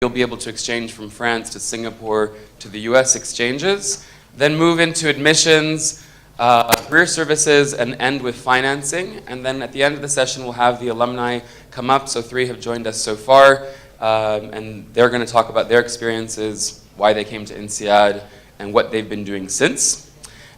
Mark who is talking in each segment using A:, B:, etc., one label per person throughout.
A: you'll be able to exchange from France to Singapore to the US exchanges, then move into admissions, career services, and end with financing. And then at the end of the session, we'll have the alumni come up. So 3 have joined us so far, and they're going to talk about their experiences, why they came to INSEAD, and what they've been doing since.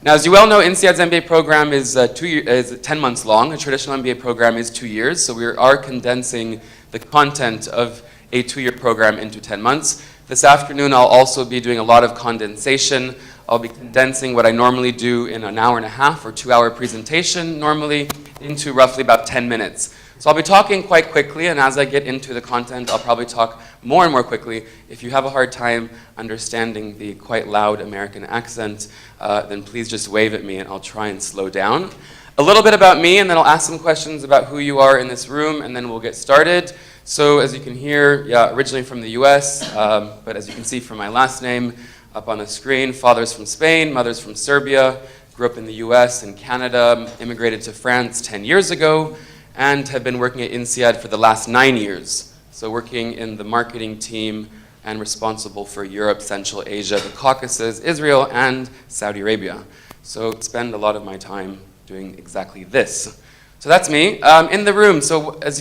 A: Now, as you well know, INSEAD's MBA program is 10 months long. A traditional MBA program is 2 years, so we are condensing the content of a 2-year program into 10 months. This afternoon, I'll also be doing a lot of condensation. I'll be condensing what I normally do in an hour and a half or 2-hour presentation normally into roughly about 10 minutes. So I'll be talking quite quickly, and as I get into the content, I'll probably talk more and more quickly. If you have a hard time understanding the quite loud American accent, then please just wave at me and I'll try and slow down. A little bit about me, and then I'll ask some questions about who you are in this room, and then we'll get started. So as you can hear, yeah, originally from the US, but as you can see from my last name up on the screen, father's from Spain, mother's from Serbia, grew up in the US and Canada, immigrated to France 10 years ago, and have been working at INSEAD for the last 9 years. So working in the marketing team and responsible for Europe, Central Asia, the Caucasus, Israel, and Saudi Arabia. So spend a lot of my time doing exactly this. So that's me. In the room, so as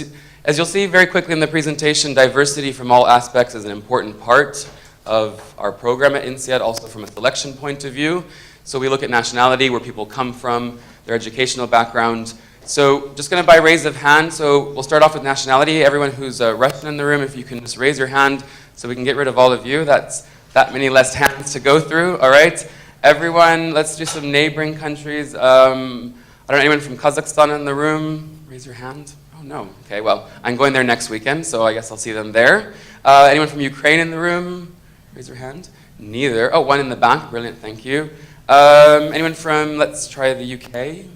A: you'll see very quickly in the presentation, diversity from all aspects is an important part of our program at INSEAD, also from a selection point of view. So we look at nationality, where people come from, their educational background. So just going to by raise of hand, so we'll start off with nationality. Everyone who's Russian in the room, if you can just raise your hand so we can get rid of all of you. That's that many less hands to go through, all right? Everyone, let's do some neighboring countries. I don't know, anyone from Kazakhstan in the room? Raise your hand. Oh, no. Okay, well, I'm going there next weekend, so I guess I'll see them there. Anyone from Ukraine in the room? Raise your hand. Neither. Oh, one in the back. Brilliant, thank you. Anyone from, let's try the UK?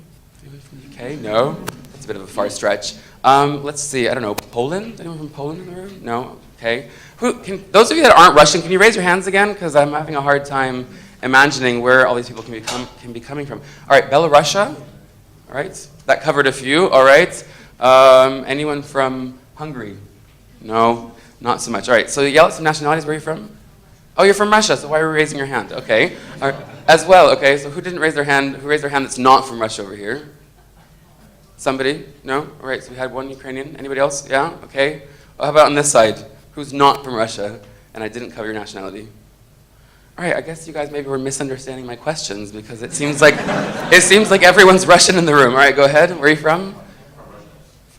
A: Okay, no, that's a bit of a far stretch. Let's see, I don't know, Poland? Anyone from Poland in the room? No, okay. Those of you that aren't Russian, can you raise your hands again? Because I'm having a hard time imagining where all these people can be coming from. All right, Belarusia, all right, that covered a few, all right. Anyone from Hungary? No, not so much. All right, so yell at some nationalities. Where are you from? Oh, you're from Russia, so why are you raising your hand? Okay, all right. As well, okay, so who didn't raise their hand? Who raised their hand that's not from Russia over here? Somebody? No? All right, so we had one Ukrainian. Anybody else? Yeah? Okay. Well, how about on this side? Who's not from Russia? And I didn't cover your nationality. All right, I guess you guys maybe were misunderstanding my questions because it seems like everyone's Russian in the room. All right, go ahead. Where are you from?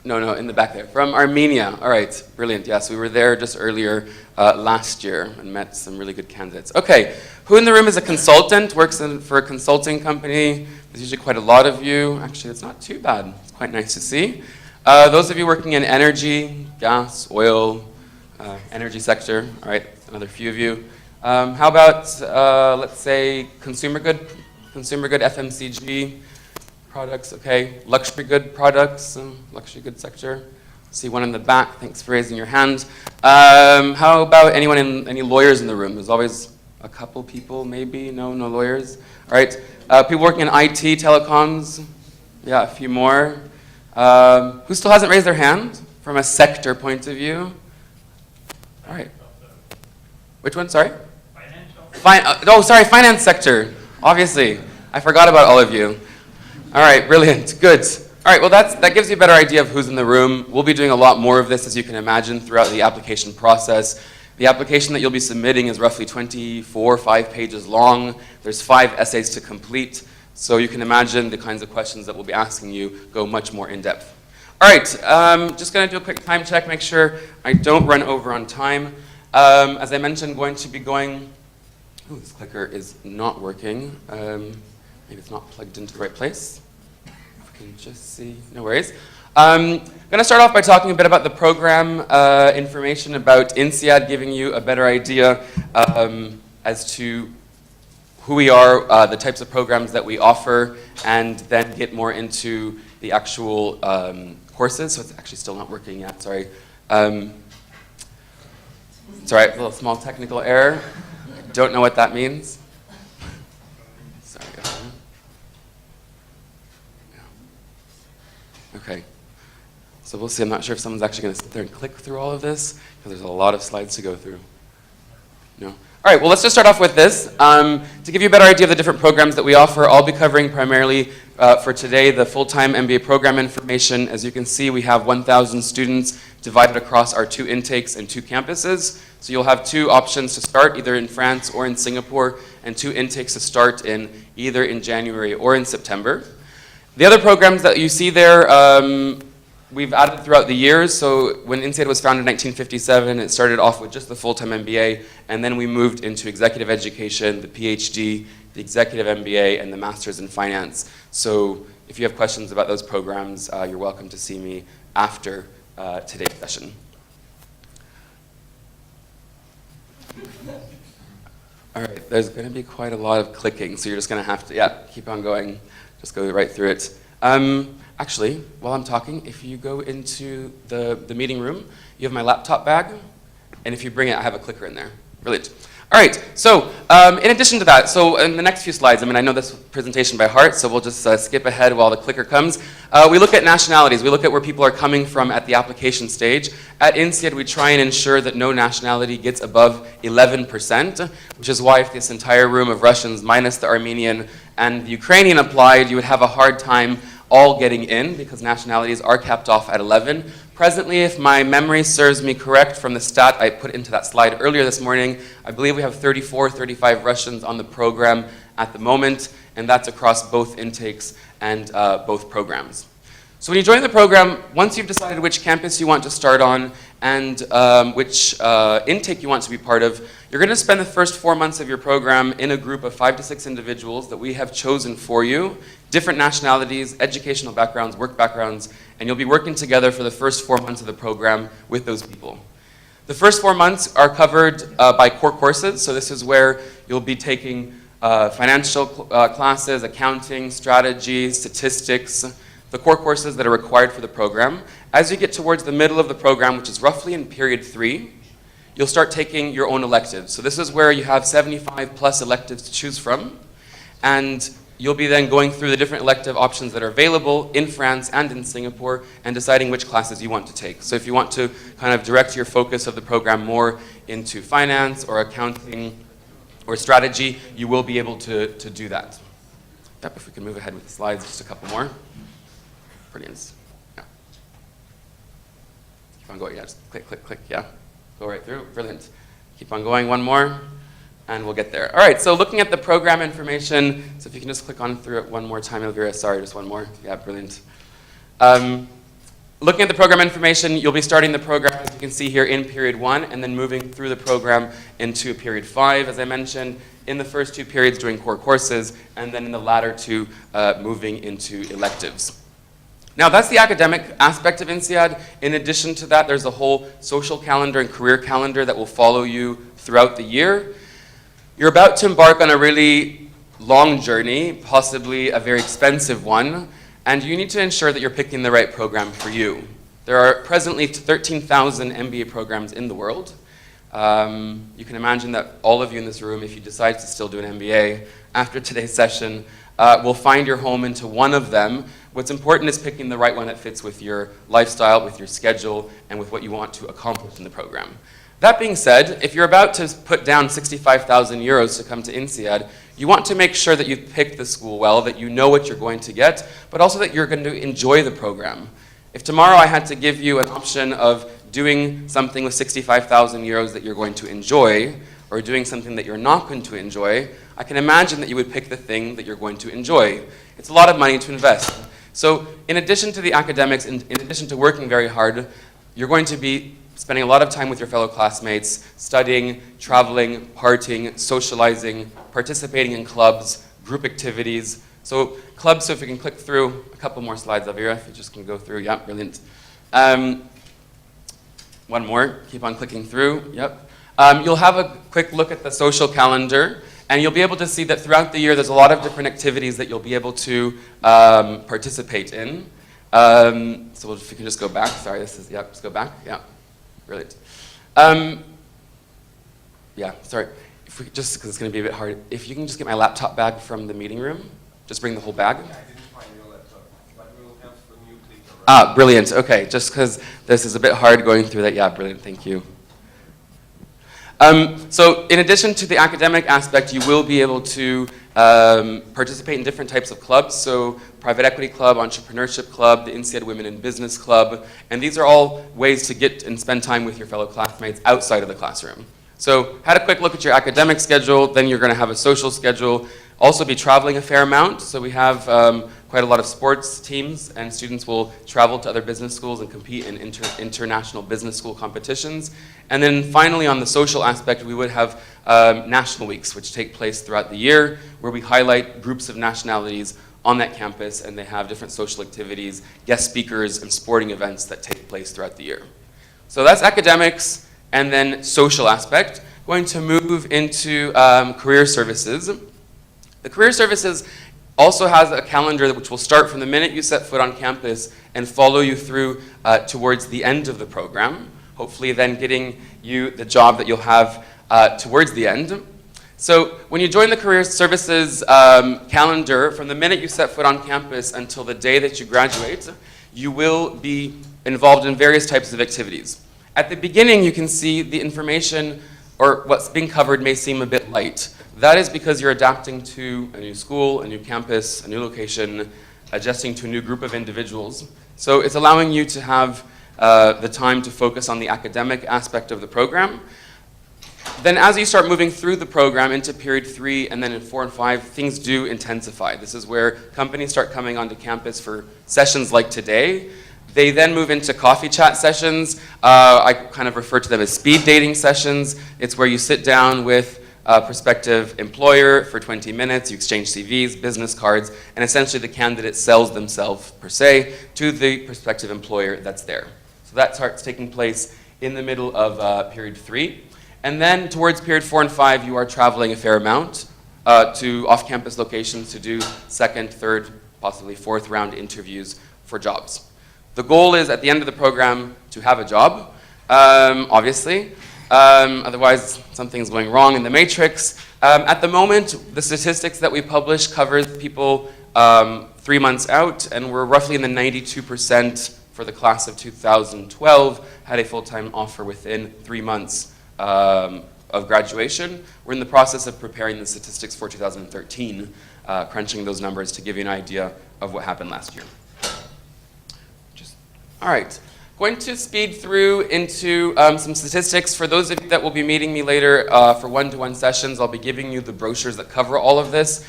A: No, in the back there. From Armenia. All right, brilliant. Yes, we were there just earlier last year and met some really good candidates. Okay, who in the room is a consultant, works for a consulting company? There's usually quite a lot of you. Actually, it's not too bad. It's quite nice to see. Those of you working in energy, gas, oil, energy sector. All right, another few of you. How about, let's say, consumer good FMCG products, okay. Luxury good products, luxury good sector. See one in the back, thanks for raising your hand. How about any lawyers in the room? There's always a couple people, maybe, no lawyers. All right, people working in IT, telecoms, yeah, a few more. Who still hasn't raised their hand from a sector point of view? All right. Which one, sorry? Financial. Sorry, finance sector, obviously. I forgot about all of you. All right, brilliant, good. All right, well that gives you a better idea of who's in the room. We'll be doing a lot more of this, as you can imagine, throughout the application process. The application that you'll be submitting is roughly 5 pages long. There's 5 essays to complete, so you can imagine the kinds of questions that we'll be asking you go much more in depth. All right, just gonna do a quick time check, make sure I don't run over on time. As I mentioned, going to be going, oh, this clicker is not working. Maybe it's not plugged into the right place. If we can just see, no worries. I'm going to start off by talking a bit about the program, information about INSEAD, giving you a better idea as to who we are, the types of programs that we offer, and then get more into the actual courses. So it's actually still not working yet, sorry. It's all right, a little small technical error. I don't know what that means. Sorry. Okay. So we'll see. I'm not sure if someone's actually going to sit there and click through all of this, because there's a lot of slides to go through. No. All right, well, let's just start off with this. To give you a better idea of the different programs that we offer, I'll be covering primarily for today the full-time MBA program information. As you can see, we have 1,000 students divided across our 2 intakes and 2 campuses. So you'll have 2 options to start, either in France or in Singapore, and 2 intakes to start in either in January or in September. The other programs that you see there, we've added throughout the years. So when INSEAD was founded in 1957, it started off with just the full-time MBA, and then we moved into executive education, the PhD, the executive MBA, and the Master's in Finance. So if you have questions about those programs, you're welcome to see me after today's session. All right, there's going to be quite a lot of clicking, so you're just going to have to, keep on going. Just go right through it. Actually, while I'm talking, if you go into the meeting room, you have my laptop bag, and if you bring it, I have a clicker in there. Brilliant. All right, so in addition to that, so in the next few slides, I know this presentation by heart, so we'll just skip ahead while the clicker comes. We look at nationalities. We look at where people are coming from at the application stage. At INSEAD, we try and ensure that no nationality gets above 11%, which is why if this entire room of Russians minus the Armenian and the Ukrainian applied, you would have a hard time all getting in because nationalities are capped off at 11. Presently, if my memory serves me correct from the stat I put into that slide earlier this morning, I believe we have 34, 35 Russians on the program at the moment, and that's across both intakes and both programs. So when you join the program, once you've decided which campus you want to start on and which intake you want to be part of, you're going to spend the first 4 months of your program in a group of 5 to 6 individuals that we have chosen for you, different nationalities, educational backgrounds, work backgrounds, and you'll be working together for the first 4 months of the program with those people. The first 4 months are covered by core courses, so this is where you'll be taking financial classes, accounting, strategy, statistics, the core courses that are required for the program. As you get towards the middle of the program, which is roughly in period 3, you'll start taking your own electives. So this is where you have 75 plus electives to choose from, and you'll be then going through the different elective options that are available in France and in Singapore and deciding which classes you want to take. So if you want to kind of direct your focus of the program more into finance or accounting or strategy, you will be able to do that. Yep, if we can move ahead with the slides, just a couple more. Brilliant. Yeah. Keep on going, just click, click, click, Go right through, brilliant. Keep on going, one more, and we'll get there. All right, so looking at the program information, so if you can just click on through it one more time, Elvira, sorry, just one more. Yeah, brilliant. Looking at the program information, you'll be starting the program, as you can see here, in period 1, and then moving through the program into period 5, as I mentioned, in the first 2 periods doing core courses, and then in the latter 2 moving into electives. Now that's the academic aspect of INSEAD. In addition to that, there's a whole social calendar and career calendar that will follow you throughout the year. You're about to embark on a really long journey, possibly a very expensive one, and you need to ensure that you're picking the right program for you. There are presently 13,000 MBA programs in the world. You can imagine that all of you in this room, if you decide to still do an MBA after today's session, will find your home into one of them. What's important is picking the right one that fits with your lifestyle, with your schedule, and with what you want to accomplish in the program. That being said, if you're about to put down 65,000 euros to come to INSEAD, you want to make sure that you've picked the school well, that you know what you're going to get, but also that you're going to enjoy the program. If tomorrow I had to give you an option of doing something with 65,000 euros that you're going to enjoy, or doing something that you're not going to enjoy, I can imagine that you would pick the thing that you're going to enjoy. It's a lot of money to invest. So in addition to the academics, in addition to working very hard, you're going to be spending a lot of time with your fellow classmates, studying, traveling, partying, socializing, participating in clubs, group activities. So clubs, so if you can click through a couple more slides, Elvira, if you just can go through, yeah, brilliant. One more, keep on clicking through, yep. You'll have a quick look at the social calendar, and you'll be able to see that throughout the year there's a lot of different activities that you'll be able to participate in. So if you can just go back, sorry, this is, yeah, just go back, yeah, brilliant. Yeah, sorry, if we just, because it's going to be a bit hard, if you can just get my laptop bag from the meeting room, just bring the whole bag.
B: Yeah, I didn't find your laptop, but we'll have a new clicker.
A: Brilliant, okay, just because this is a bit hard going through that, yeah, brilliant, thank you. So in addition to the academic aspect, you will be able to participate in different types of clubs. So private equity club, entrepreneurship club, the INSEAD Women in Business Club, and these are all ways to get and spend time with your fellow classmates outside of the classroom. So had a quick look at your academic schedule, then you're gonna have a social schedule, also be traveling a fair amount. So we have quite a lot of sports teams, and students will travel to other business schools and compete in international business school competitions. And then finally, on the social aspect, we would have national weeks, which take place throughout the year, where we highlight groups of nationalities on that campus, and they have different social activities, guest speakers, and sporting events that take place throughout the year. So that's academics, and then social aspect. Going to move into career services. The career services also has a calendar which will start from the minute you set foot on campus and follow you through towards the end of the program, hopefully then getting you the job that you'll have towards the end. So when you join the career services calendar, from the minute you set foot on campus until the day that you graduate, you will be involved in various types of activities. At the beginning, you can see the information or what's being covered may seem a bit light. That is because you're adapting to a new school, a new campus, a new location, adjusting to a new group of individuals. So it's allowing you to have the time to focus on the academic aspect of the program. Then as you start moving through the program into period 3 and then in 4 and 5, things do intensify. This is where companies start coming onto campus for sessions like today. They then move into coffee chat sessions. I kind of refer to them as speed dating sessions. It's where you sit down with a prospective employer for 20 minutes, you exchange CVs, business cards, and essentially the candidate sells themselves, per se, to the prospective employer that's there. So that starts taking place in the middle of period 3. And then towards period 4 and 5, you are traveling a fair amount to off-campus locations to do second, third, possibly fourth round interviews for jobs. The goal is at the end of the program to have a job, obviously. Otherwise, something's going wrong in the matrix. At the moment, the statistics that we publish covers people 3 months out, and we're roughly in the 92% for the class of 2012 had a full-time offer within 3 months of graduation. We're in the process of preparing the statistics for 2013, crunching those numbers to give you an idea of what happened last year. All right, going to speed through into some statistics. For those of you that will be meeting me later for one-to-one sessions, I'll be giving you the brochures that cover all of this.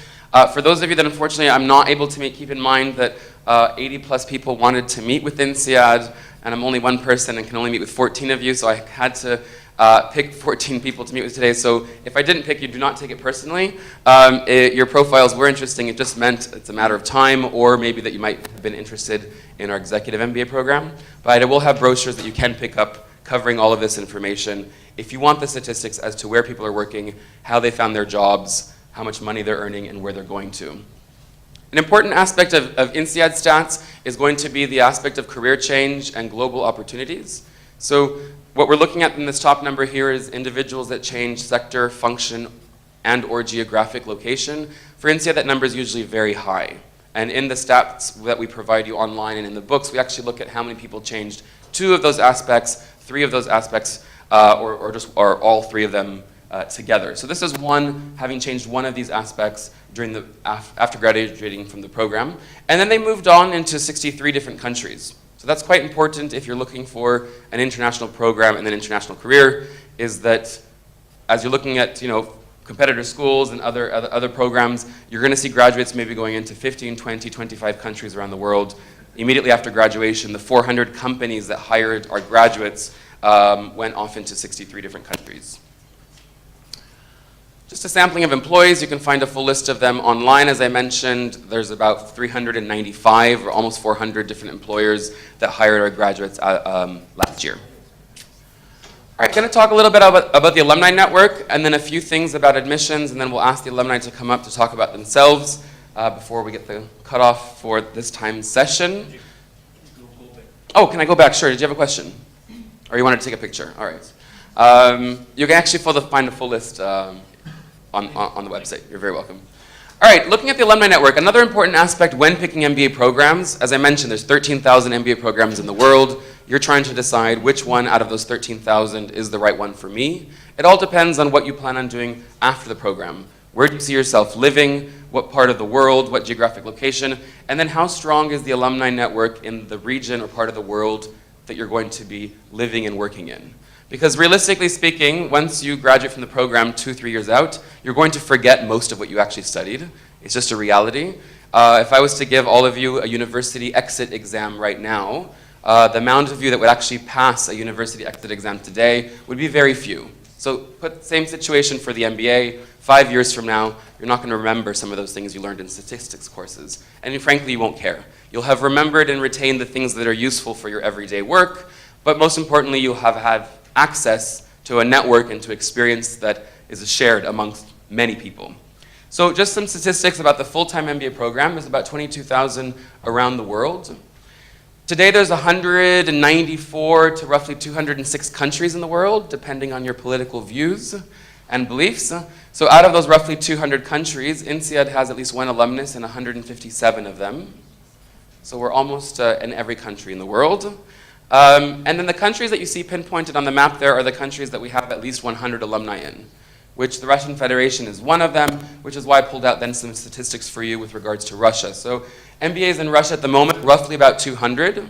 A: For those of you that unfortunately I'm not able to meet, keep in mind that 80 plus people wanted to meet with INSEAD, and I'm only one person and can only meet with 14 of you, so I had to pick 14 people to meet with today. So if I didn't pick you, do not take it personally. Your profiles were interesting. It just meant it's a matter of time, or maybe that you might have been interested in our executive MBA program. But I will have brochures that you can pick up covering all of this information. If you want the statistics as to where people are working, how they found their jobs, how much money they're earning, and where they're going to. An important aspect of INSEAD stats is going to be the aspect of career change and global opportunities. So what we're looking at in this top number here is individuals that change sector, function, and or geographic location. For INSEAD, that number is usually very high. And in the stats that we provide you online and in the books, we actually look at how many people changed 2 of those aspects, 3 of those aspects, or all 3 of them together. So this is one having changed one of these aspects during the after graduating from the program. And then they moved on into 63 different countries. So that's quite important if you're looking for an international program and an international career, is that as you're looking at, competitor schools and other programs, you're going to see graduates maybe going into 15, 20, 25 countries around the world. Immediately after graduation, the 400 companies that hired our graduates went off into 63 different countries. Just a sampling of employees. You can find a full list of them online. As I mentioned, there's about 395 or almost 400 different employers that hired our graduates last year. All right, I'm going to talk a little bit about the alumni network and then a few things about admissions, and then we'll ask the alumni to come up to talk about themselves before we get the cutoff for this time's session. Oh, can I go back? Sure. Did you have a question? Or you wanted to take a picture? All right. You can actually find a full list on the website. You're very welcome. All right, looking at the alumni network, another important aspect when picking MBA programs, as I mentioned, there's 13,000 MBA programs in the world. you're trying to decide which one out of those 13,000 is the right one for me. It all depends on what you plan on doing after the program. Where do you see yourself living? What part of the world? What geographic location? And then how strong is the alumni network in the region or part of the world that you're going to be living and working in? Because realistically speaking, once you graduate from the program 2-3 years out, you're going to forget most of what you actually studied. It's just a reality. If I was to give all of you a university exit exam right now, the amount of you that would actually pass a university exit exam today would be very few. So put the same situation for the MBA. 5 years from now, you're not going to remember some of those things you learned in statistics courses. And frankly, you won't care. You'll have remembered and retained the things that are useful for your everyday work, but most importantly, you'll have had access to a network and to experience that is shared amongst many people. So just some statistics about the full-time MBA program. There's about 22,000 around the world. Today there's 194 to roughly 206 countries in the world, depending on your political views and beliefs. So out of those roughly 200 countries, INSEAD has at least one alumnus in 157 of them. So we're almost in every country in the world. And then the countries that you see pinpointed on the map there are the countries that we have at least 100 alumni in, which the Russian Federation is one of them, which is why I pulled out then some statistics for you with regards to Russia. So MBAs in Russia at the moment, roughly about 200.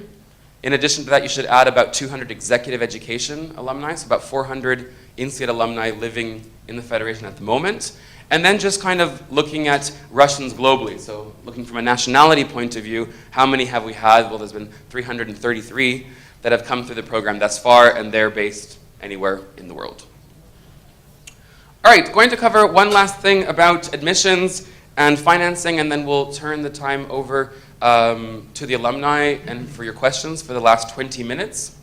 A: In addition to that, you should add about 200 executive education alumni, so about 400 INSEAD alumni living in the Federation at the moment. And then just kind of looking at Russians globally. So looking from a nationality point of view, how many have we had? Well, there's been 333 that have come through the program thus far, and they're based anywhere in the world. All right, going to cover one last thing about admissions and financing, and then we'll turn the time over to the alumni and for your questions for the last 20 minutes.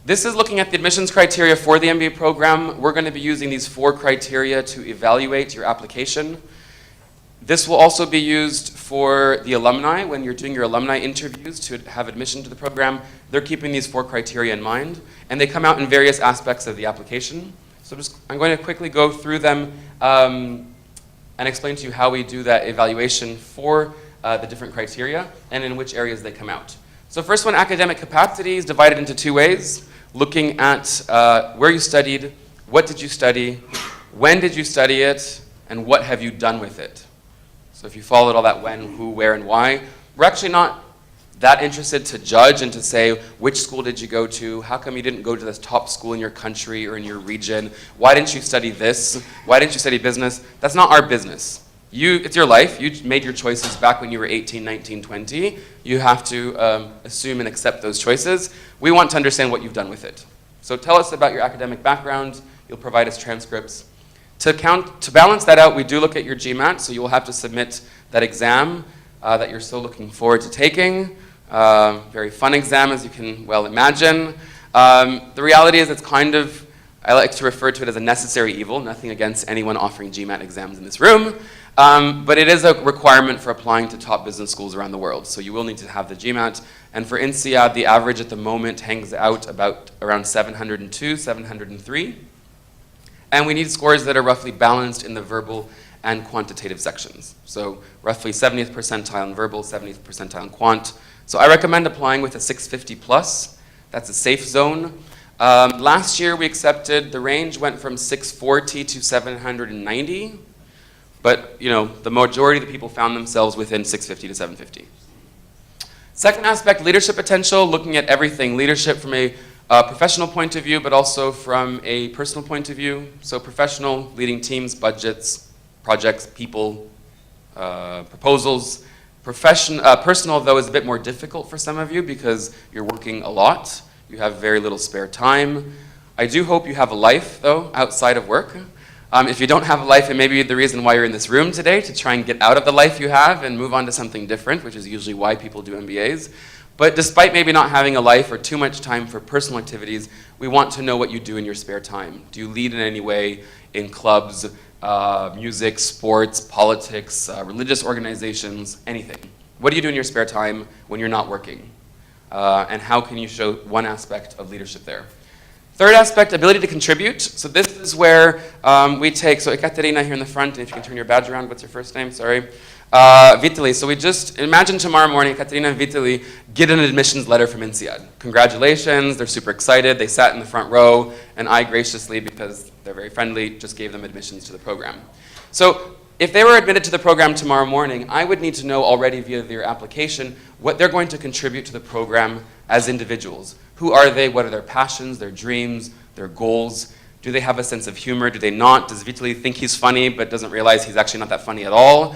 A: This is looking at the admissions criteria for the MBA program. We're going to be using these 4 criteria to evaluate your application. This will also be used for the alumni when you're doing your alumni interviews to have admission to the program. They're keeping these 4 criteria in mind, and they come out in various aspects of the application. So I'm going to quickly go through them and explain to you how we do that evaluation for the different criteria and in which areas they come out. So first one, academic capacity, is divided into 2 ways. Looking at where you studied, what did you study, when did you study it, and what have you done with it. So if you followed all that when, who, where, and why, we're actually not that interested to judge and to say, which school did you go to? How come you didn't go to this top school in your country or in your region? Why didn't you study this? Why didn't you study business? That's not our business. It's your life. You made your choices back when you were 18, 19, 20. You have to assume and accept those choices. We want to understand what you've done with it. So tell us about your academic background. You'll provide us transcripts. To balance that out, we do look at your GMAT, so you will have to submit that exam that you're still looking forward to taking. Very fun exam, as you can well imagine. The reality is it's kind of, I like to refer to it as a necessary evil, nothing against anyone offering GMAT exams in this room, but it is a requirement for applying to top business schools around the world, so you will need to have the GMAT. And for INSEAD, the average at the moment hangs out about around 702, 703. And we need scores that are roughly balanced in the verbal and quantitative sections. So roughly 70th percentile in verbal, 70th percentile in quant. So I recommend applying with a 650 plus. That's a safe zone. Last year we accepted, the range went from 640 to 790. But the majority of the people found themselves within 650 to 750. Second aspect, leadership potential, looking at everything. Leadership from a professional point of view, but also from a personal point of view. So professional, leading teams, budgets, projects, people, proposals. Personal, though, is a bit more difficult for some of you because you're working a lot. You have very little spare time. I do hope you have a life, though, outside of work. If you don't have a life, it may be the reason why you're in this room today, to try and get out of the life you have and move on to something different, which is usually why people do MBAs. But despite maybe not having a life or too much time for personal activities, we want to know what you do in your spare time. Do you lead in any way in clubs, music, sports, politics, religious organizations, anything? What do you do in your spare time when you're not working? And how can you show one aspect of leadership there? Third aspect, ability to contribute. So this is where we take, so Ekaterina here in the front, and if you can turn your badge around, what's your first name? Sorry. Vitaly, so we just, imagine tomorrow morning, Katerina and Vitaly get an admissions letter from INSEAD. Congratulations, they're super excited, they sat in the front row, and I graciously, because they're very friendly, just gave them admissions to the program. So if they were admitted to the program tomorrow morning, I would need to know already via their application what they're going to contribute to the program as individuals. Who are they? What are their passions, their dreams, their goals? Do they have a sense of humor? Do they not? Does Vitaly think he's funny but doesn't realize he's actually not that funny at all?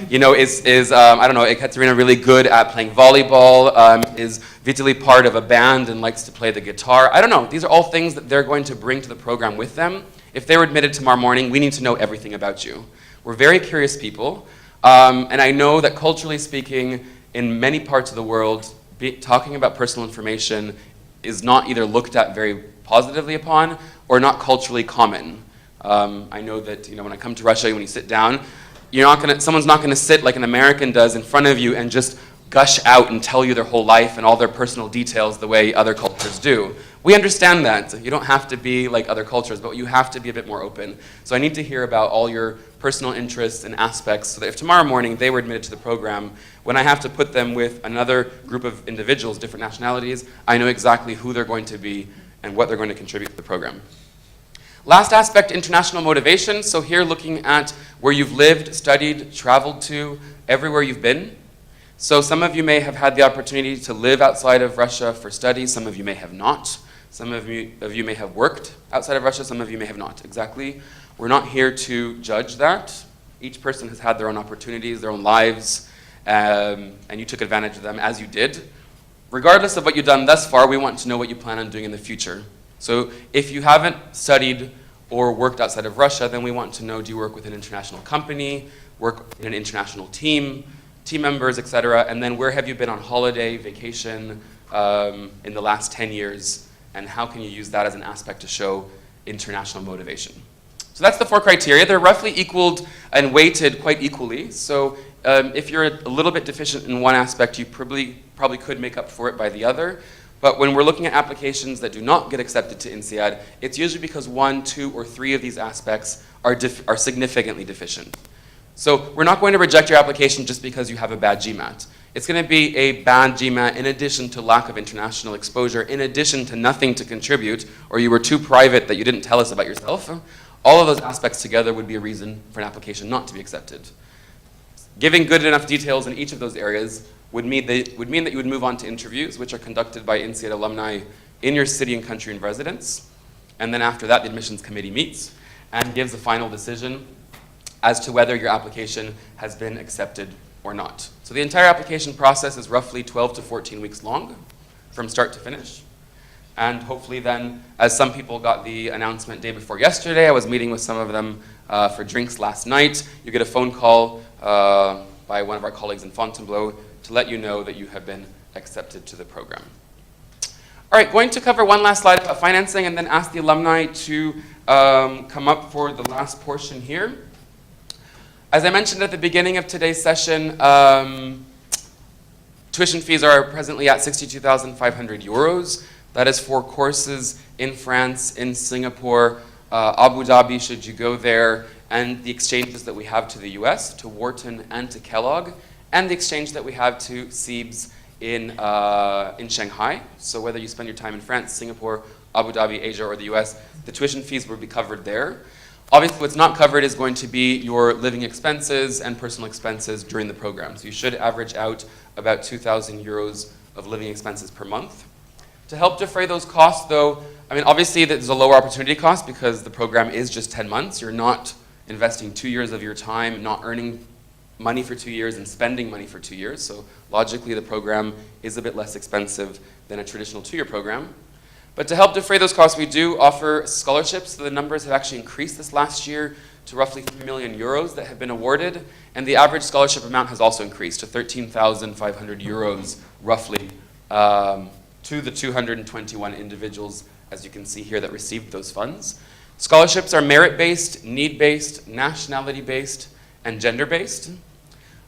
A: You know, I don't know, is Katerina really good at playing volleyball? Is Vitaly part of a band and likes to play the guitar? I don't know. These are all things that they're going to bring to the program with them. If they were admitted tomorrow morning, we need to know everything about you. We're very curious people, and I know that culturally speaking, in many parts of the world, talking about personal information is not either looked at very positively upon or not culturally common. I know that when I come to Russia, when you sit down, someone's not gonna sit like an American does in front of you and just gush out and tell you their whole life and all their personal details the way other cultures do. We understand that. You don't have to be like other cultures, but you have to be a bit more open. So I need to hear about all your personal interests and aspects so that if tomorrow morning they were admitted to the program, when I have to put them with another group of individuals, different nationalities, I know exactly who they're going to be and what they're going to contribute to the program. Last aspect, international motivation. So here looking at where you've lived, studied, traveled to, everywhere you've been. So some of you may have had the opportunity to live outside of Russia for study, some of you may have not. Some of you may have worked outside of Russia, some of you may have not. Exactly. We're not here to judge that. Each person has had their own opportunities, their own lives, and you took advantage of them as you did. Regardless of what you've done thus far, we want to know what you plan on doing in the future. So if you haven't studied or worked outside of Russia, then we want to know, do you work with an international company, work in an international team members, etc., and then where have you been on holiday, vacation in the last 10 years, and how can you use that as an aspect to show international motivation? So that's the 4 criteria. They're roughly equaled and weighted quite equally. So if you're a little bit deficient in one aspect, you probably could make up for it by the other. But when we're looking at applications that do not get accepted to INSEAD, it's usually because 1, 2, or 3 of these aspects are significantly deficient. So we're not going to reject your application just because you have a bad GMAT. It's going to be a bad GMAT in addition to lack of international exposure, in addition to nothing to contribute, or you were too private that you didn't tell us about yourself. All of those aspects together would be a reason for an application not to be accepted. Giving good enough details in each of those areas would mean that you would move on to interviews, which are conducted by INSEAD alumni in your city and country of residence. And then after that, the admissions committee meets and gives a final decision as to whether your application has been accepted or not. So the entire application process is roughly 12 to 14 weeks long from start to finish. And hopefully then, as some people got the announcement day before yesterday, I was meeting with some of them for drinks last night, you get a phone call by one of our colleagues in Fontainebleau to let you know that you have been accepted to the program. All right, going to cover one last slide about financing and then ask the alumni to come up for the last portion here. As I mentioned at the beginning of today's session, tuition fees are presently at 62,500 euros. That is for courses in France, in Singapore, Abu Dhabi, should you go there, and the exchanges that we have to the US, to Wharton and to Kellogg, and the exchange that we have to CEBS in Shanghai. So whether you spend your time in France, Singapore, Abu Dhabi, Asia, or the US, the tuition fees will be covered there. Obviously, what's not covered is going to be your living expenses and personal expenses during the program. So you should average out about 2,000 euros of living expenses per month. To help defray those costs, though, I mean, obviously there's a lower opportunity cost because the program is just 10 months. You're not investing 2 years of your time, not earning money for 2 years and spending money for 2 years. So logically, the program is a bit less expensive than a traditional 2-year program. But to help defray those costs, we do offer scholarships. So the numbers have actually increased this last year to roughly 3 million euros that have been awarded. And the average scholarship amount has also increased to 13,500 euros, roughly, to the 221 individuals, as you can see here, that received those funds. Scholarships are merit-based, need-based, nationality-based, and gender-based.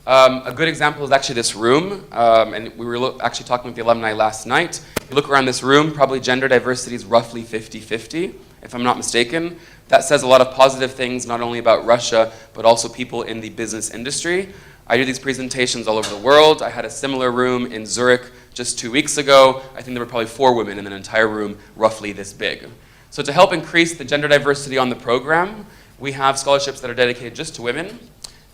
A: A good example is actually this room, and we were actually talking with the alumni last night. If you look around this room, probably gender diversity is roughly 50-50, if I'm not mistaken. That says a lot of positive things, not only about Russia, but also people in the business industry. I do these presentations all over the world. I had a similar room in Zurich just 2 weeks ago. I think there were probably 4 women in an entire room roughly this big. So to help increase the gender diversity on the program, we have scholarships that are dedicated just to women.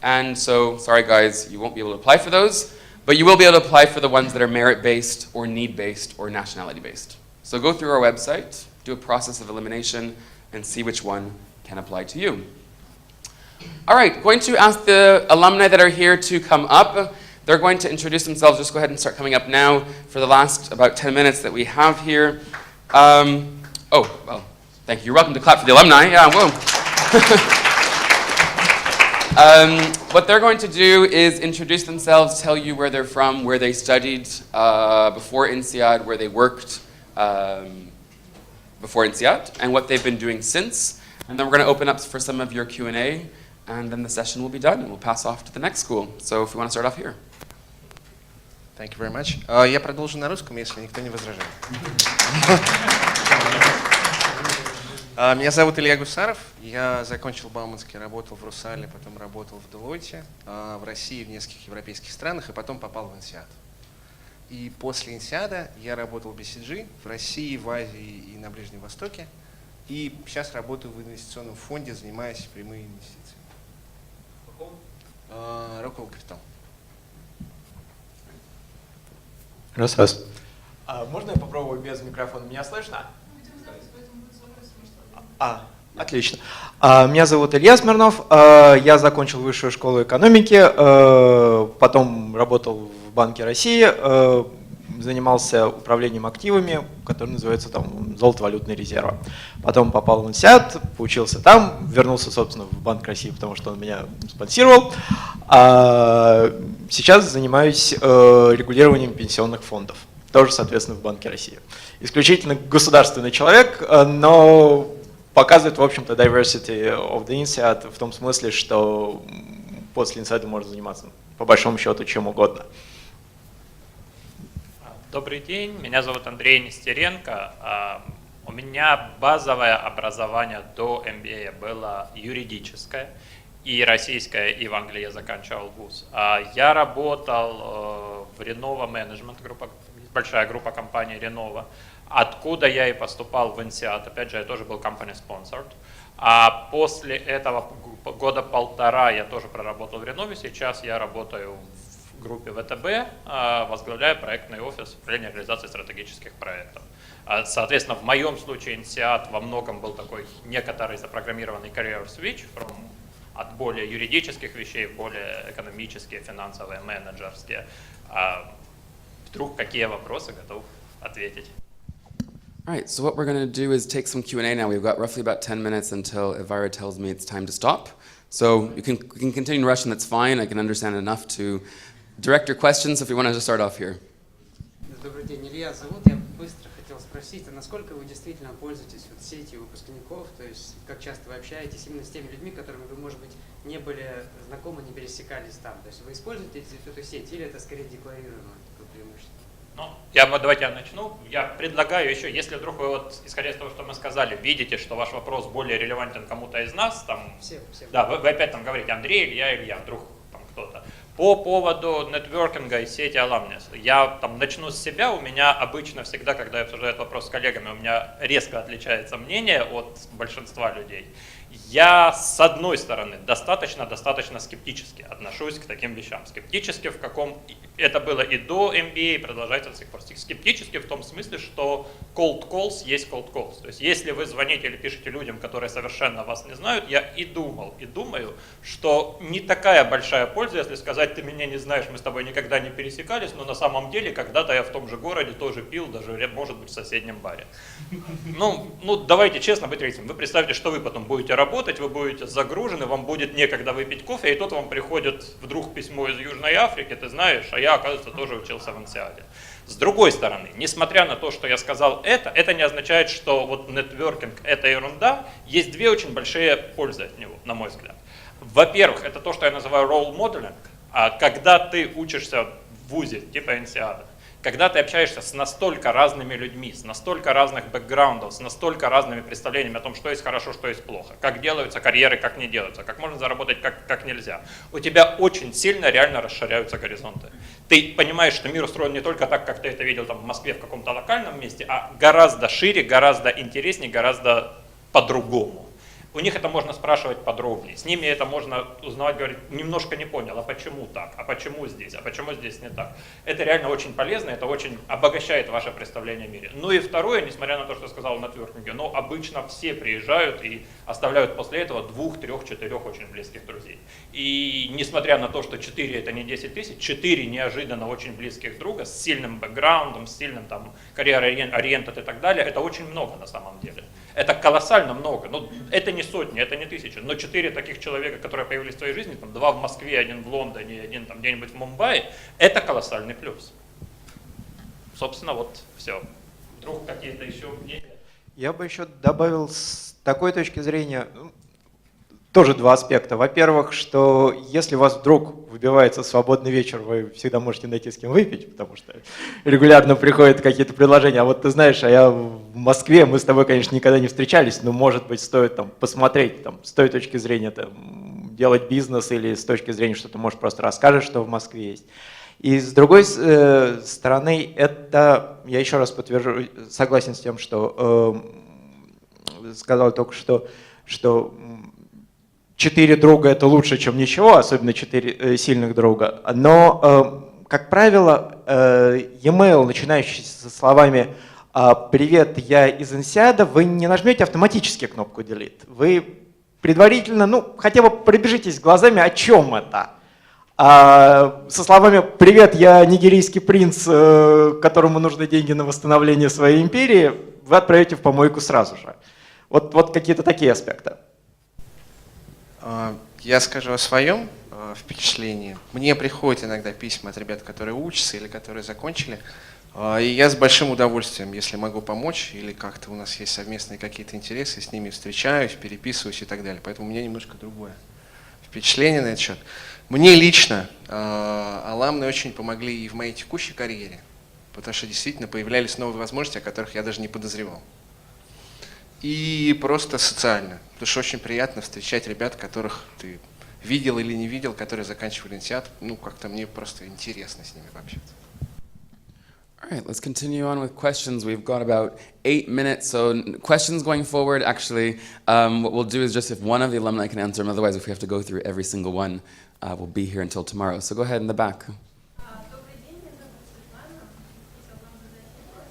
A: And so, sorry guys, you won't be able to apply for those, but you will be able to apply for the ones that are merit-based or need-based or nationality-based. So go through our website, do a process of elimination, and see which one can apply to you. All right, going to ask the alumni that are here to come up. They're going to introduce themselves. Just go ahead and start coming up now for the last about 10 minutes that we have here. Oh, well, thank you. You're welcome to clap for the alumni. Yeah, whoa. What they're going to do is introduce themselves, tell you where they're from, where they studied before INSEAD, where they worked before INSEAD, and what they've been doing since. And then we're going to open up for some of your Q&A, and then the session will be done, and we'll pass off to the next school. So if you want to start off here.
C: Thank you very much. Я продолжу на русском, если никто не возражает. Меня зовут Илья Гусаров. Я закончил Бауманский, работал в Русале, потом работал в Делойте, в России, в нескольких европейских странах, и потом попал в INSEAD. И после INSEAD я работал в BCG в России, в Азии и на Ближнем Востоке. И сейчас работаю в инвестиционном фонде, занимаясь прямыми инвестициями. Rockwell Capital.
D: Раз. Можно я попробую без микрофона? Меня слышно? Отлично. Меня зовут Илья Смирнов. Я закончил высшую школу экономики, потом работал в Банке России, занимался управлением активами, который называется там золотовалютные резервы. Потом попал в INSEAD, поучился там, вернулся, собственно, в Банк России, потому что он меня спонсировал. Сейчас занимаюсь регулированием пенсионных фондов, тоже, соответственно, в Банке России. Исключительно государственный человек, но показывает, в общем-то, diversity of the INSEAD в том смысле, что после INSEAD можно заниматься, по большому счету, чем угодно.
E: Добрый день, меня зовут Андрей Нестеренко. У меня базовое образование до MBA было юридическое, и российское, и в Англии я заканчивал вуз. Я работал в Renova Management, большая группа компаний Renova, откуда я и поступал в INSEAD. Опять же, я тоже был company sponsored. А после этого года полтора я тоже проработал в Renova. Сейчас я работаю в группе ВТБ, возглавляю проектный офис управления реализацией стратегических проектов. Соответственно, в моем случае INSEAD во многом был такой некоторый запрограммированный career switch от более юридических вещей в более экономические, финансовые, менеджерские. Вдруг какие вопросы, готов ответить.
A: All right, so what we're going to do is take some Q&A now. We've got roughly about 10 minutes until Elvira tells me it's time to stop. So you can continue in Russian, that's fine. I can understand enough to direct your questions if you want to just start off here.
F: Добрый день, Илья зовут. Я быстро хотел спросить, а насколько вы действительно пользуетесь вот сетью выпускников, то есть как часто вы общаетесь именно с теми людьми, которыми вы, может быть, не были знакомы, не пересекались там? То есть вы используете эту сеть или это скорее декларируемое такое преимущество?
E: Давайте я начну. Я предлагаю еще, если вдруг вы, вот, исходя из того, что мы сказали, видите, что ваш вопрос более релевантен кому-то из нас, там,
F: всем.
E: Да, вы опять там говорите Андрей, Илья, вдруг там кто-то. По поводу нетворкинга и сети Alumni, я там начну с себя. У меня обычно всегда, когда я обсуждаю этот вопрос с коллегами, у меня резко отличается мнение от большинства людей. Я, с одной стороны, достаточно скептически отношусь к таким вещам. Скептически в каком... Это было и до MBA, и продолжается до сих пор. Скептически в том смысле, что cold calls есть cold calls. То есть если вы звоните или пишете людям, которые совершенно вас не знают, я и думаю, что не такая большая польза, если сказать, ты меня не знаешь, мы с тобой никогда не пересекались, но на самом деле когда-то я в том же городе тоже пил, даже, может быть, в соседнем баре. Давайте честно быть реалистами. Вы представьте, что вы потом будете работать, вы будете загружены, вам будет некогда выпить кофе, и тут вам приходит вдруг письмо из Южной Африки, ты знаешь, а я, оказывается, тоже учился в INSEAD. С другой стороны, несмотря на то, что я сказал это не означает, что вот нетворкинг – это ерунда. Есть две очень большие пользы от него, на мой взгляд. Во-первых, это то, что я называю role modeling. Когда ты учишься в вузе типа INSEAD, Когда ты общаешься с настолько разными людьми, с настолько разных бэкграундов, с настолько разными представлениями о том, что есть хорошо, что есть плохо, как делаются карьеры, как не делаются, как можно заработать, как нельзя, у тебя очень сильно реально расширяются горизонты. Ты понимаешь, что мир устроен не только так, как ты это видел там, в Москве в каком-то локальном месте, а гораздо шире, гораздо интереснее, гораздо по-другому. У них это можно спрашивать подробнее, с ними это можно узнавать, говорить, немножко не понял, а почему так, а почему здесь не так. Это реально очень полезно, это очень обогащает ваше представление о мире. Ну и второе, несмотря на то, что я сказал на нетворкинге, но обычно все приезжают и оставляют после этого 2, 3, 4 очень близких друзей. И несмотря на то, что 4 это не 10 тысяч, 4 неожиданно очень близких друга с сильным бэкграундом, с сильным там карьер-ориентом и так далее, это очень много на самом деле. Это колоссально много. Ну, это не сотни, это не тысячи, но 4 таких человека, которые появились в твоей жизни, там, 2 в Москве, 1 в Лондоне, 1 там где-нибудь в Мумбаи, это колоссальный плюс. Собственно, вот все. Вдруг какие-то еще мнения?
D: Я бы еще добавил с такой точки зрения, тоже 2 аспекта. Во-первых, что если у вас вдруг выбивается свободный вечер, вы всегда можете найти с кем выпить, потому что регулярно приходят какие-то предложения. А вот ты знаешь, а я в Москве, мы с тобой, конечно, никогда не встречались, но, может быть, стоит там посмотреть там, с той точки зрения там, делать бизнес или с точки зрения, что ты, может, просто расскажешь, что в Москве есть. И с другой стороны, это, я еще раз подтвержу, согласен с тем, что сказал только что 4 друга это лучше, чем ничего, особенно 4 сильных друга. Но, как правило, e-mail, начинающийся со словами «Привет, я из INSEAD», вы не нажмете автоматически кнопку «Delete». Вы предварительно, ну, хотя бы пробежитесь глазами, о чем это. Со словами «Привет, я нигерийский принц, которому нужны деньги на восстановление своей империи», вы отправите в помойку сразу же. Вот какие-то такие аспекты.
C: Я скажу о своем впечатлении. Мне приходят иногда письма от ребят, которые учатся или которые закончили. И я с большим удовольствием, если могу помочь, или как-то у нас есть совместные какие-то интересы, с ними встречаюсь, переписываюсь и так далее. Поэтому у меня немножко другое впечатление на этот счет. Мне лично аламны очень помогли и в моей текущей карьере, потому что действительно появлялись новые возможности, о которых я даже не подозревал. И просто социально, потому что очень приятно встречать ребят, которых ты видел или не видел, которые заканчивали INSEAD. Ну, как-то мне просто интересно с ними пообщаться.
A: All right, let's continue on with questions. We've got about 8 minutes, so questions going forward. Actually, what we'll do is just if one of the alumni can answer them, otherwise if we have to go through every single one, we'll be here until tomorrow. So go ahead in the back.
G: Добрый день, меня зовут Светлана. Хотела вам задать вопрос.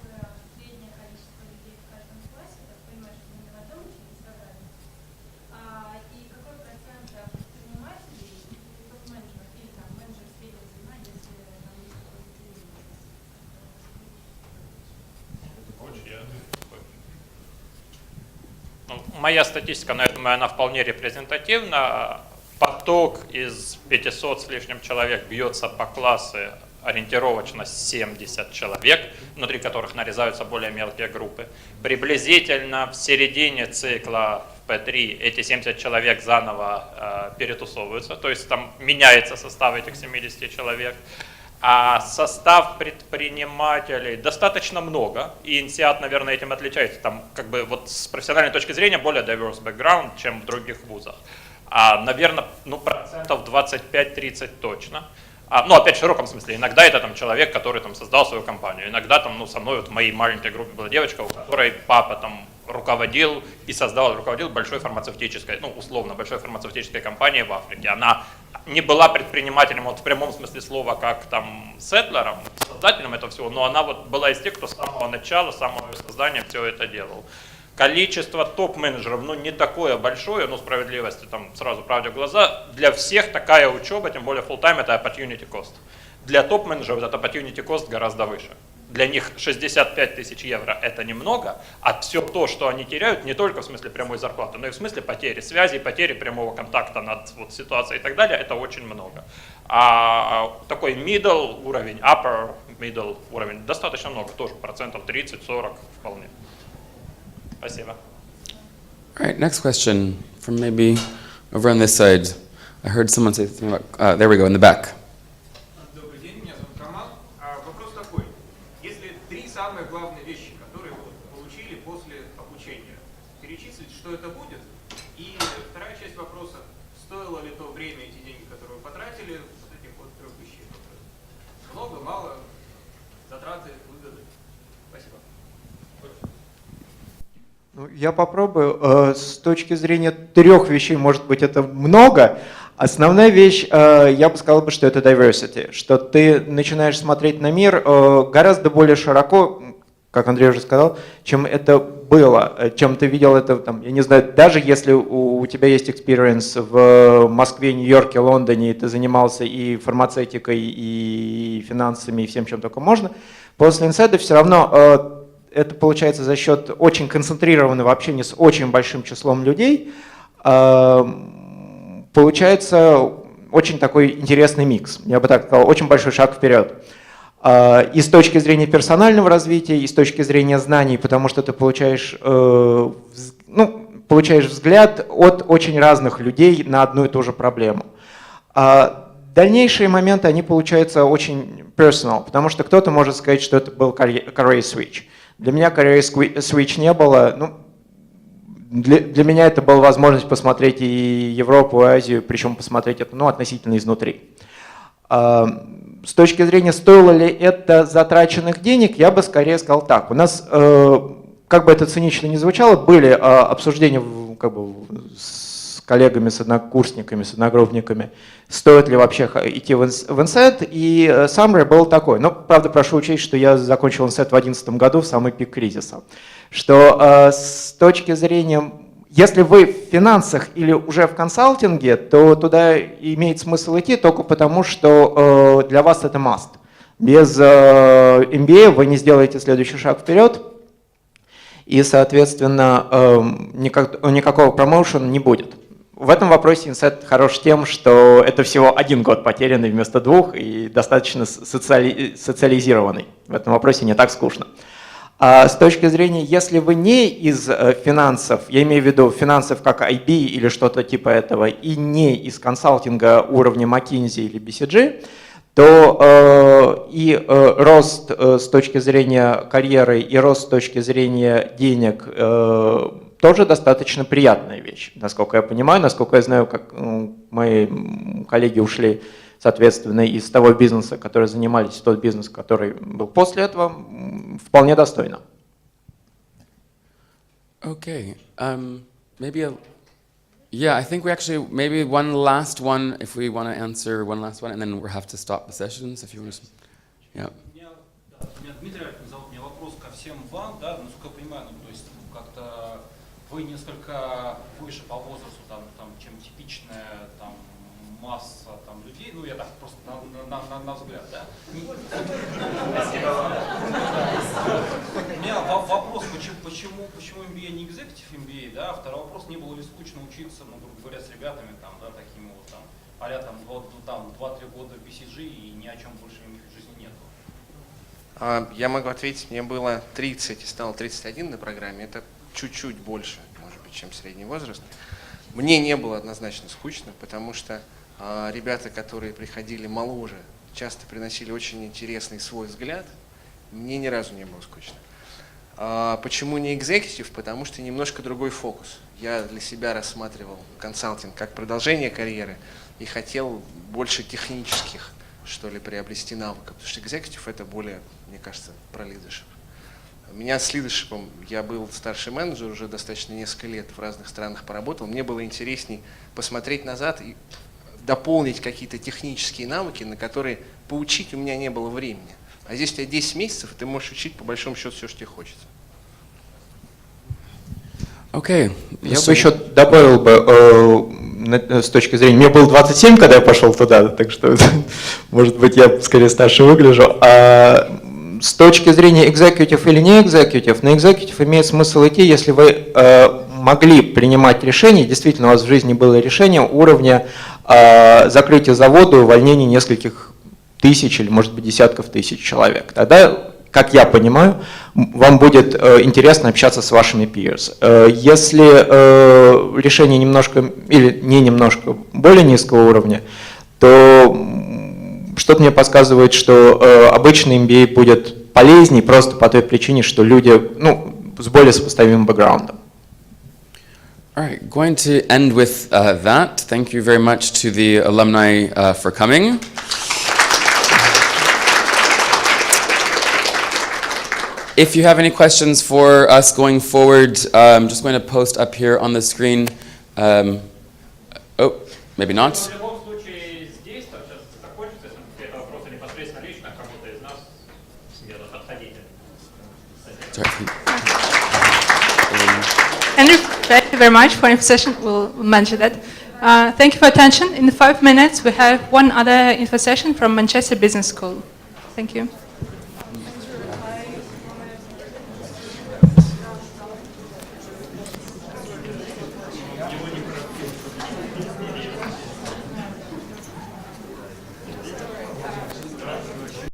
G: Какое среднее количество людей в каждом классе? Я понимаю, что вы не в одном учились, в разных. И какой процент предпринимателей, топ-менеджеров или там менеджеров среднего звена, если там есть какой-то
E: Моя статистика, но я думаю, она вполне репрезентативна. Поток из 500 с лишним человек бьется по классу ориентировочно 70 человек, внутри которых нарезаются более мелкие группы. Приблизительно в середине цикла в P3 эти 70 человек заново перетусовываются, то есть там меняется состав этих 70 человек. А состав предпринимателей достаточно много, и INSEAD, наверное, этим отличается. Там как бы вот с профессиональной точки зрения более diverse background, чем в других вузах. Наверное, процентов 25-30 точно. Опять в широком смысле. Иногда это там человек, который там создал свою компанию. Иногда там, со мной вот в моей маленькой группе была девочка, у которой папа там руководил большой фармацевтической, условно, большой фармацевтической компанией в Африке. Она не была предпринимателем вот в прямом смысле слова, как там сеттлером, создателем этого всего, но она вот была из тех, кто с самого начала, с самого создания все это делал. Количество топ-менеджеров, не такое большое, справедливости, там сразу правде в глаза. Для всех такая учеба, тем более full-time, это opportunity cost. Для топ-менеджеров этот opportunity cost гораздо выше. Для них 65 тысяч евро это немного, а все то, что они теряют, не только в смысле прямой зарплаты, но и в смысле потери связи, потери прямого контакта над ситуацией и так далее, это очень много. А такой middle уровень, upper middle уровень достаточно много, тоже процентов 30-40 вполне. Спасибо.
A: All right, next question from maybe over on this side. I heard someone say something about, there we go, in the back.
B: Добрый день, меня зовут Камал. Вопрос такой.
H: часть вопроса, стоило ли то время, эти деньги, которые вы потратили, вот этих вот 3 вещей? Много, мало, затраты, выгоды? Спасибо.
D: Ну, я попробую. С точки зрения 3 вещей, может быть, это много. Основная вещь, я бы сказал, что это diversity, что ты начинаешь смотреть на мир гораздо более широко, как Андрей уже сказал, чем это было, чем ты видел это, там, я не знаю, даже если у тебя есть experience в Москве, Нью-Йорке, Лондоне, и ты занимался и фармацевтикой, и финансами, и всем, чем только можно, после INSEAD все равно это получается за счет очень концентрированного общения с очень большим числом людей, получается очень такой интересный микс, я бы так сказал, очень большой шаг вперед. И с точки зрения персонального развития, и с точки зрения знаний, потому что ты получаешь, получаешь взгляд от очень разных людей на одну и ту же проблему. Дальнейшие моменты, они получаются очень personal, потому что кто-то может сказать, что это был career switch. Для меня career switch не было. Для меня это была возможность посмотреть и Европу, и Азию, причем посмотреть это относительно изнутри. С точки зрения, стоило ли это затраченных денег, я бы скорее сказал так. У нас, как бы это цинично ни звучало, были обсуждения с коллегами, с однокурсниками, с одногруппниками, стоит ли вообще идти в INSEAD, и summary был такой. Но, правда, прошу учесть, что я закончил INSEAD в 2011 году, в самый пик кризиса. Что с точки зрения, если вы в финансах или уже в консалтинге, то туда имеет смысл идти только потому, что для вас это must. Без MBA вы не сделаете следующий шаг вперед, и, соответственно, никакого промоушена не будет. В этом вопросе INSEAD хорош тем, что это всего 1 год потерянный вместо 2 и достаточно социализированный. В этом вопросе не так скучно. А с точки зрения, если вы не из финансов, я имею в виду финансов как IB или что-то типа этого, и не из консалтинга уровня McKinsey или BCG, то рост с точки зрения карьеры, и рост с точки зрения денег тоже достаточно приятная вещь, насколько я понимаю, насколько я знаю, как мои коллеги ушли, соответственно, из того бизнеса, который занимались, в тот бизнес, который был после этого, вполне достойно.
A: Okay, yeah, I think we actually, maybe one last one, if we want to answer one last one, and then we'll have to stop the sessions, if you want to, yeah.
I: Меня Дмитрий Альфин зовут, у меня вопрос ко всем вам, да, насколько я понимаю, то есть как-то вы несколько выше по возрасту, чем типичная масса людей, я так просто на взгляд, да. У меня вопрос, почему MBA не executive MBA, да, второй вопрос, не было ли скучно учиться, грубо говоря, с ребятами, такими вот, а-ля 2-3 года в BCG и ни о чем больше у них в жизни нету?
C: Я могу ответить, мне было 30 и стало 31 на программе, это чуть-чуть больше, может быть, чем средний возраст. Мне не было однозначно скучно, потому что ребята, которые приходили моложе, часто приносили очень интересный свой взгляд. Мне ни разу не было скучно. Почему не экзекутив? Потому что немножко другой фокус. Я для себя рассматривал консалтинг как продолжение карьеры и хотел больше технических, что ли, приобрести навыков. Потому что экзекутив — это более, мне кажется, про лидершип. У меня с лидершипом, я был старший менеджер, уже достаточно несколько лет в разных странах поработал. Мне было интересней посмотреть назад и дополнить какие-то технические навыки, на которые поучить у меня не было времени. А здесь у тебя 10 месяцев, и ты можешь учить по большому счету все, что тебе хочется.
A: Okay.
D: Я бы еще добавил бы с точки зрения, мне было 27, когда я пошел туда, так что, может быть, я скорее старше выгляжу. А с точки зрения executive или не executive, на executive имеет смысл идти, если вы могли принимать решения, действительно у вас в жизни было решение уровня закрытия завода, увольнения нескольких тысяч или, может быть, десятков тысяч человек. Тогда, как я понимаю, вам будет интересно общаться с вашими peers. Если решение немножко или не немножко более низкого уровня, то что-то мне подсказывает, что обычный MBA будет полезнее просто по той причине, что люди с более сопоставимым бэкграундом.
A: All right, going to end with that. Thank you very much to the alumni for coming. If you have any questions for us going forward, I'm just going to post up here on the screen. Oh, maybe not.
E: В любом случае здесь там сейчас закончится, если какие-то вопросы непосредственно лично кому-то из нас, где-то подходите.
A: Sorry.
J: Andrew, thank you very much for your session. We'll mention that. Thank you for attention. In 5 minutes, we have one other info session from Manchester Business School. Thank you.